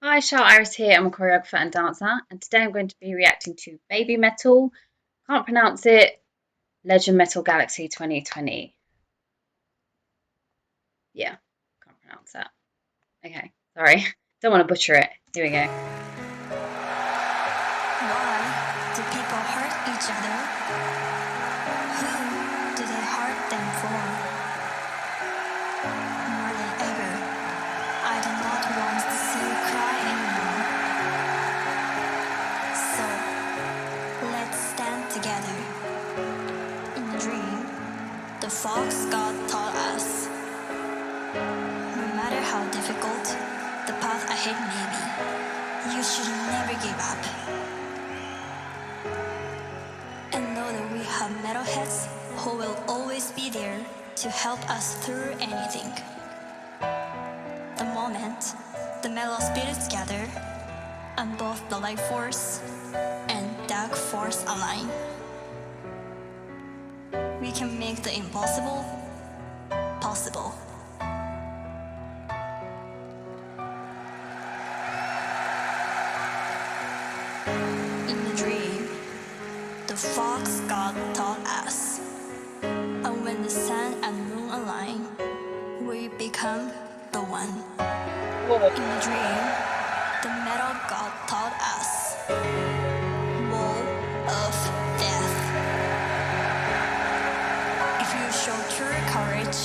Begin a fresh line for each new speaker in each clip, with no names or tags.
Hi, xiaouiris here. I'm a choreographer and dancer, and today I'm going to be reacting to BABYMETAL. Can't pronounce it. Legend Metal Galaxy 2020. Yeah, can't pronounce that. Okay, sorry. Don't want to butcher it. Here we go.
Why do people hurt each other? Who do they hurt them for? More than ever, I do not want to see you cry anymore. So, let's stand together. In a dream, the fox god taught us, no matter how difficult the path ahead may be, you should never give up. And know that we have metalheads who will always be there to help us through anything. The moment the metal spirits gather, and both the light force and dark force align, we can make the impossible possible. In the dream, the fox god taught us, and when the sun and moon align, we become the one. In the dream, the metal god taught us, wall of death. If you show true courage,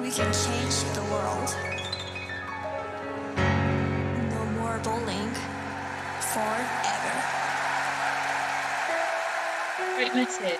we can change the world. No more bowling forever.
Great message.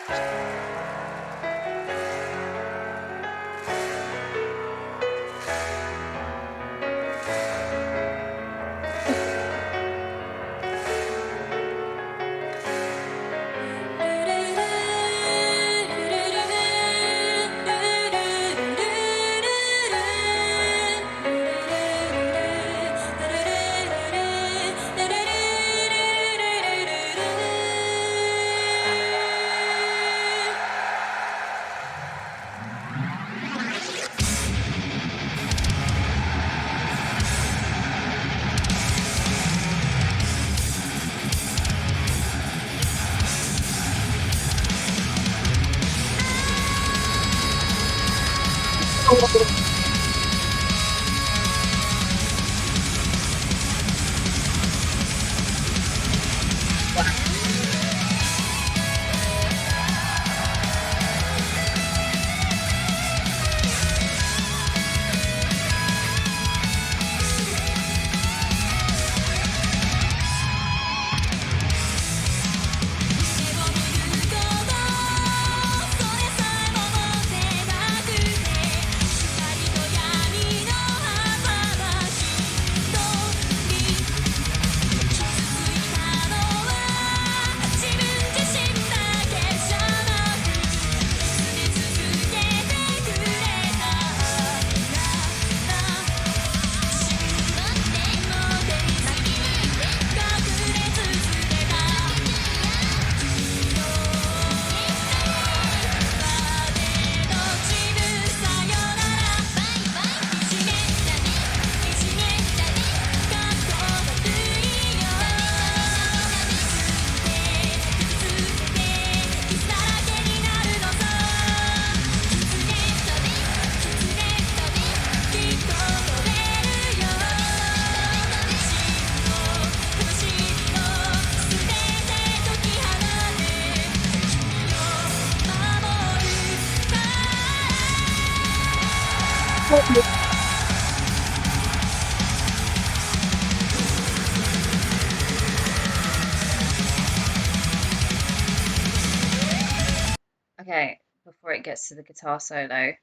Okay, before it gets to the guitar solo,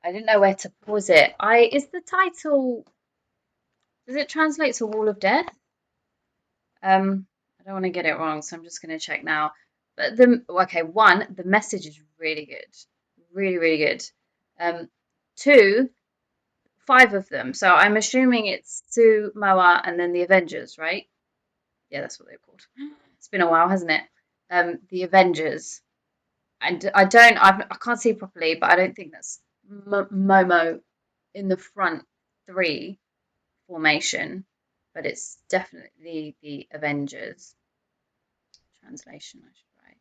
I didn't know where to pause it. Is the title, does it translate to Wall of Death? I don't want to get it wrong, so I'm just going to check now. But the message is really good, really, really good. Two, five of them. So I'm assuming it's Sue, Moa, and then the Avengers, right? Yeah, that's what they're called. It's been a while, hasn't it? The Avengers. And I can't see properly, but I don't think that's Momo in the front three formation. but it's definitely the Avengers. Translation, I should write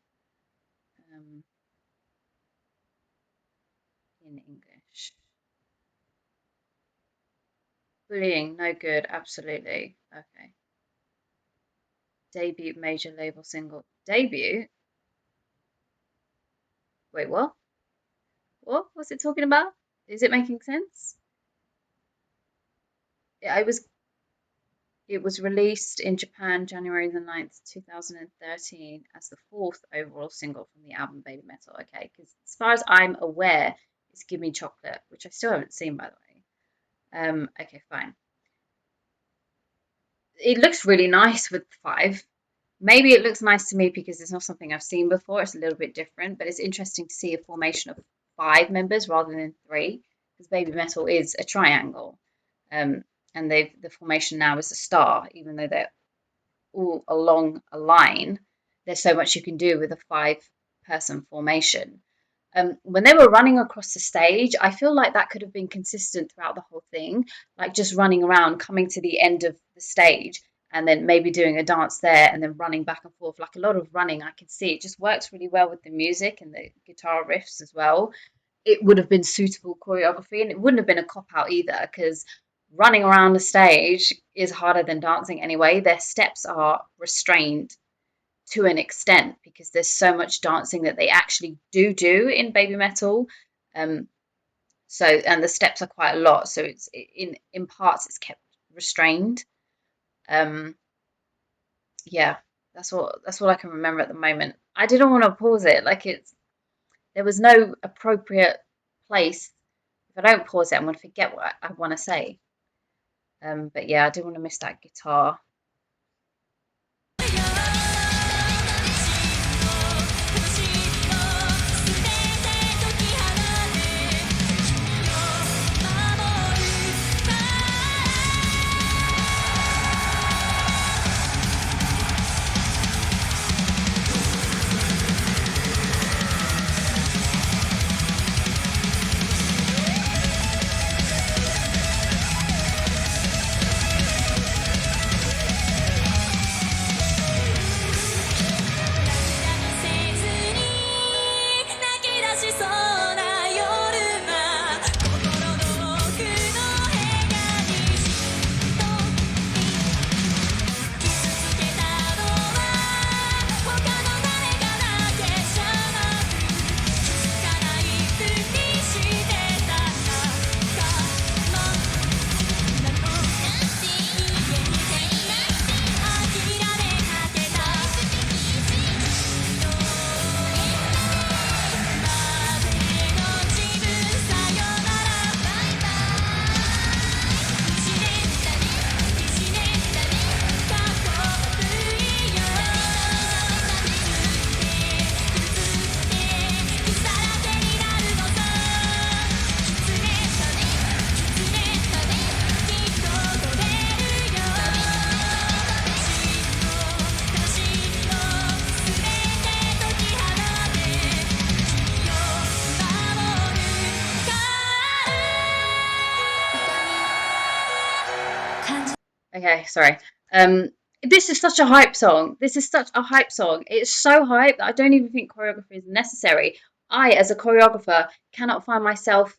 in English. Bullying, no good, absolutely. Okay. Debut major label single. Debut? Wait, what? What was it talking about? Is it making sense? Yeah, it was released in Japan January the 9th, 2013 as the fourth overall single from the album Baby Metal. Okay, because as far as I'm aware, it's Give Me Chocolate, which I still haven't seen, by the way. Okay, fine. It looks really nice with 5. Maybe it looks nice to me because it's not something I've seen before. It's a little bit different, but it's interesting to see a formation of 5 members rather than 3, because Baby Metal is a triangle. Um, and the formation now is a star, even though they're all along a line. There's so much you can do with a 5-person formation. When they were running across the stage, I feel like that could have been consistent throughout the whole thing, like just running around, coming to the end of the stage, and then maybe doing a dance there, and then running back and forth. Like a lot of running, I can see it just works really well with the music and the guitar riffs as well. It would have been suitable choreography, and it wouldn't have been a cop out either, because running around the stage is harder than dancing anyway. Their steps are restrained to an extent because there's so much dancing that they actually do in Baby Metal. Um, and the steps are quite a lot, so it's in parts it's kept restrained. Um, yeah, that's what I can remember at the moment. I didn't want to pause it. Like there was no appropriate place. If I don't pause it, I'm going to forget what I want to say. But yeah, I didn't want to miss that guitar. Okay, sorry. This is such a hype song. This is such a hype song. It's so hype that I don't even think choreography is necessary. I, as a choreographer, cannot find myself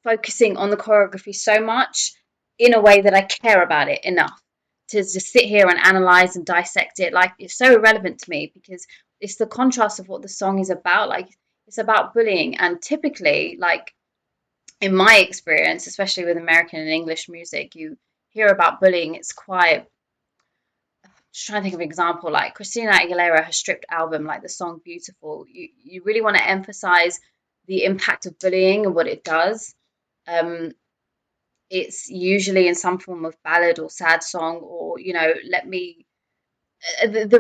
focusing on the choreography so much in a way that I care about it enough to just sit here and analyze and dissect it. Like, it's so irrelevant to me because it's the contrast of what the song is about. Like, it's about bullying, and typically, like, in my experience, especially with American and English music, you hear about bullying, it's quite, just trying to think of an example, like Christina Aguilera, her stripped album, like the song Beautiful, you really want to emphasize the impact of bullying and what it does. Um, it's usually in some form of ballad or sad song, or, the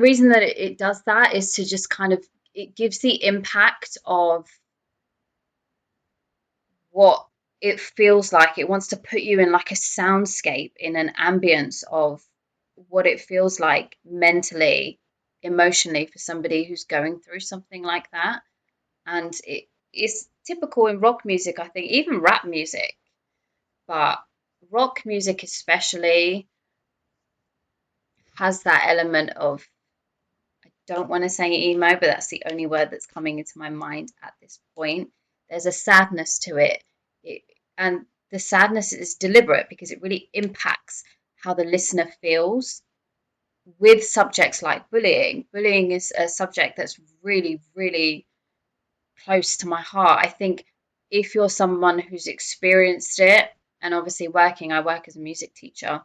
reason that it does that is to just kind of, it gives the impact of what it feels like. It wants to put you in like a soundscape, in an ambience of what it feels like mentally, emotionally, for somebody who's going through something like that. And it is typical in rock music, I think, even rap music, but rock music especially. has that element of, I don't want to say emo, but that's the only word that's coming into my mind at this point. There's a sadness to it, and the sadness is deliberate because it really impacts how the listener feels with subjects like bullying. Bullying is a subject that's really, really close to my heart. I think if you're someone who's experienced it, and obviously I work as a music teacher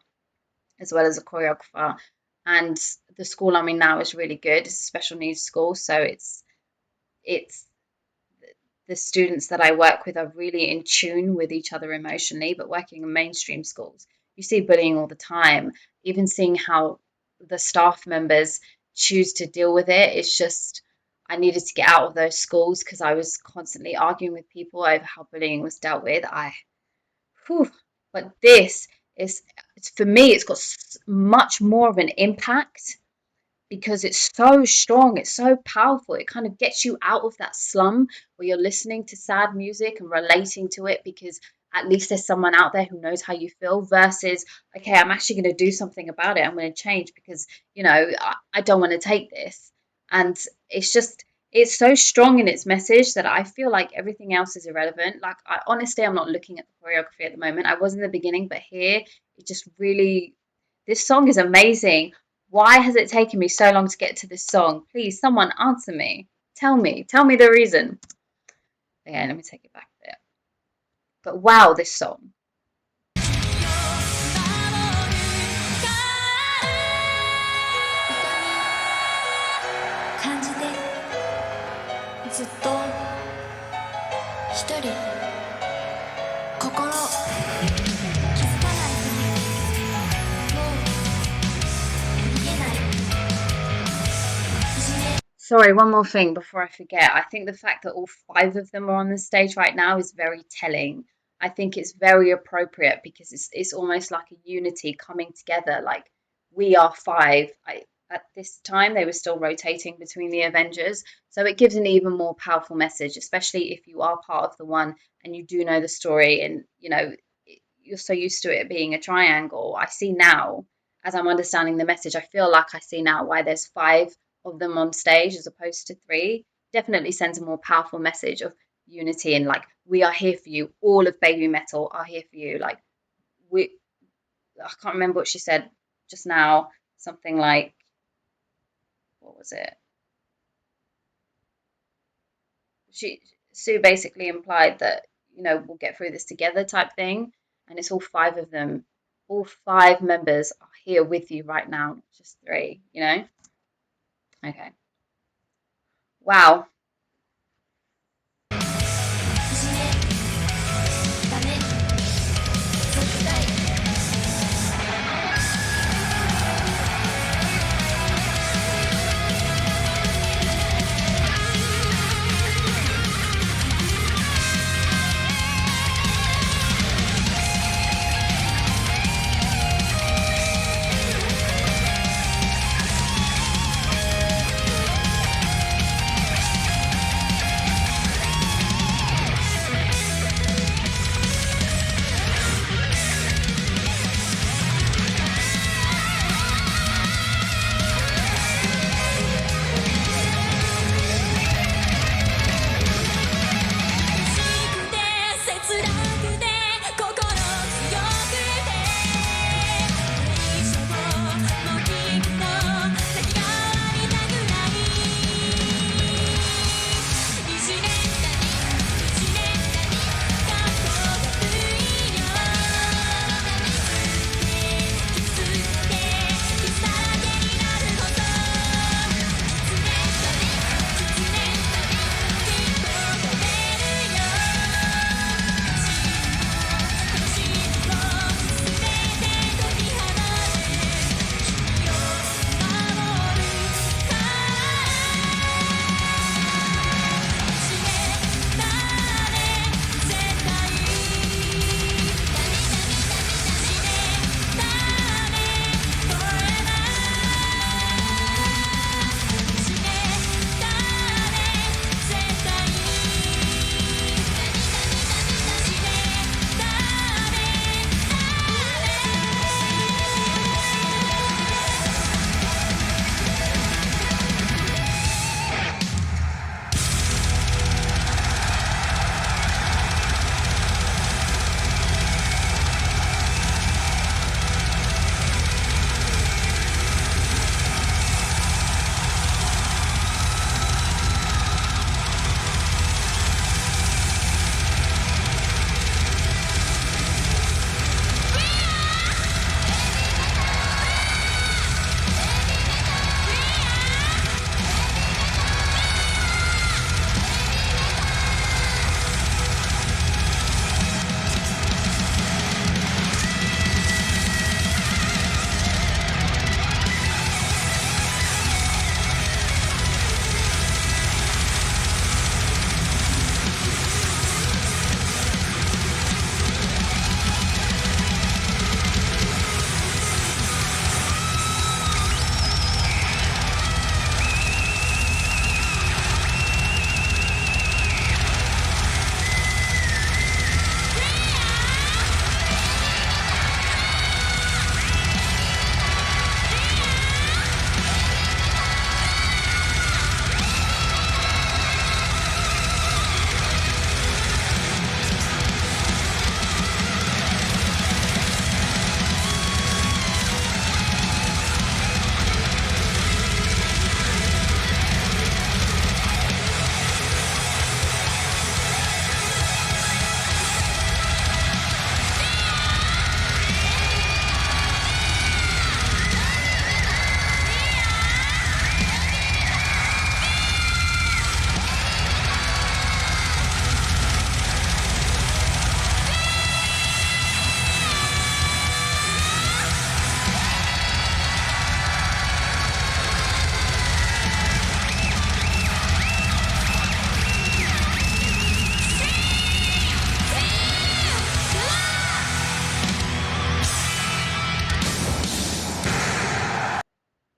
as well as a choreographer, and the school I'm in now is really good. It's a special needs school, so it's the students that I work with are really in tune with each other emotionally. But working in mainstream schools, you see bullying all the time. Even seeing how the staff members choose to deal with it, it's just, I needed to get out of those schools because I was constantly arguing with people over how bullying was dealt with. Whew, but this it's for me, it's got much more of an impact because it's so strong, it's so powerful. It kind of gets you out of that slum where you're listening to sad music and relating to it because at least there's someone out there who knows how you feel versus, okay, I'm actually going to do something about it. I'm going to change because, I don't want to take this. And it's just, it's so strong in its message that I feel like everything else is irrelevant. Like, honestly, I'm not looking at the choreography at the moment. I was in the beginning, but here, it just really, this song is amazing. Why has it taken me so long to get to this song? Please, someone answer me. Tell me the reason. Okay, let me take it back a bit. But wow, this song.
感じてずっと一人心気づかないふりもう逃げないいじめ
Sorry, one more thing before I forget. I think the fact that all five of them are on the stage right now is very telling. I think it's very appropriate because it's almost like a unity coming together. Like, we are five. At this time, they were still rotating between the Avengers, so it gives an even more powerful message, especially if you are part of the one and you do know the story, and you're so used to it being a triangle. I see now, as I'm understanding the message, I feel like I see now why there's five of them on stage as opposed to three. Definitely sends a more powerful message of unity and like, we are here for you. All of Baby Metal are here for you. Like, we, I can't remember what she said just now. Something like, what was it? Sue basically implied that we'll get through this together type thing, and it's all five of them. All five members are here with you right now, not just three. Okay. Wow.
いじめダメ絶対 「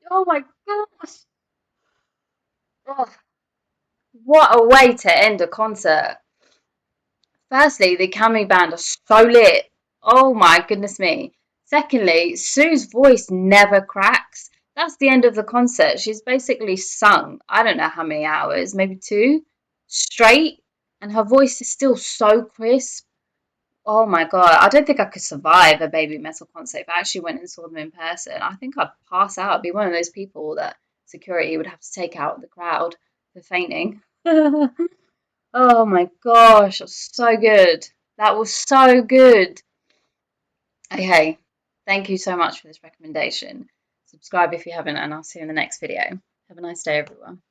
Oh my gosh. Oh, what a way to end a concert. Firstly, the Cammy band are so lit. Oh my goodness me. Secondly, Sue's voice never cracks. That's the end of the concert. She's basically sung, I don't know how many hours, maybe two, straight, and her voice is still so crisp. Oh my God, I don't think I could survive a Baby Metal concert if I actually went and saw them in person. I think I'd pass out. I'd be one of those people that security would have to take out of the crowd for fainting. Oh my gosh, that's so good. That was so good. Okay, thank you so much for this recommendation. Subscribe if you haven't, and I'll see you in the next video. Have a nice day, everyone.